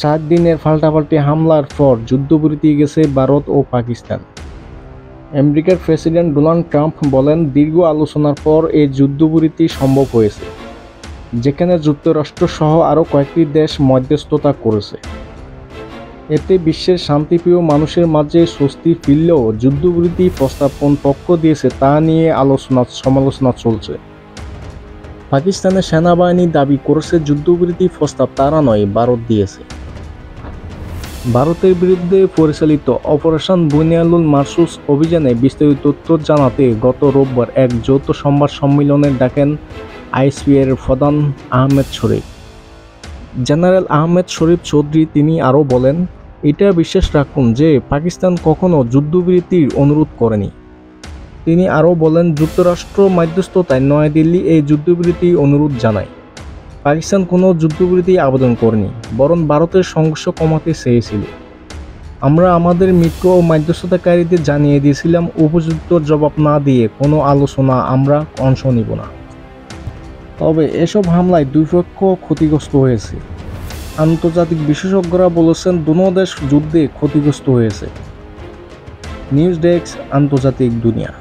4 দিনের পাল্টাপাল্টি হামলার পর যুদ্ধবিরতি গেছে ভারত ও পাকিস্তান। আমেরিকার প্রেসিডেন্ট ডোনাল্ড ট্রাম্প বলেন, দীর্ঘ আলোচনার পর এই যুদ্ধবিরতি সম্ভব হয়েছে, যেখানে যুক্তরাষ্ট্র সহ আরও কয়েকটি দেশ মধ্যস্থতা করেছে। এতে বিশ্বের শান্তিপ্রিয় মানুষের মাঝে স্বস্তি ফিরলেও যুদ্ধবিরতি প্রস্তাব কোন পক্ষ দিয়েছে তা নিয়ে সমালোচনা চলছে। পাকিস্তানের সেনাবাহিনী দাবি করেছে যুদ্ধবিরতি প্রস্তাব তারা নয়, ভারত দিয়েছে। ভারতের বিরুদ্ধে পরিচালিত অপারেশন বুনিয়ানুল মারসুস অভিযানে বিস্তারিত তথ্য জানাতে গত রোববার এক যৌথ সংবাদ সম্মেলনে ডাকেন আইএসপির প্রধান আহমেদ শরীফ। জেনারেল আহমেদ শরীফ চৌধুরী তিনি আরও বলেন, এটা বিশ্বাস রাখুন যে পাকিস্তান কখনো যুদ্ধবিরতির অনুরোধ করেনি। তিনি আরও বলেন, যুক্তরাষ্ট্র মধ্যস্থতায় নয়াদিল্লি এই যুদ্ধবিরতি অনুরোধ জানায়। পাকিস্তান কোনো যুদ্ধবিরতি আবেদন করেনি, বরং ভারতের সংঘর্ষ কমাতে চেয়েছিল। আমরা আমাদের মিত্র ও মধ্যস্থতাকারীদের জানিয়ে দিয়েছিলাম, উপযুক্ত জবাব না দিয়ে কোনো আলোচনা আমরা অংশ নিব না। তবে এসব হামলায় দুই পক্ষ ক্ষতিগ্রস্ত হয়েছে। আন্তর্জাতিক বিশেষজ্ঞরা বলেছেন, দুনো দেশ যুদ্ধে ক্ষতিগ্রস্ত হয়েছে। নিউজ ডেস্ক, আন্তর্জাতিক দুনিয়া।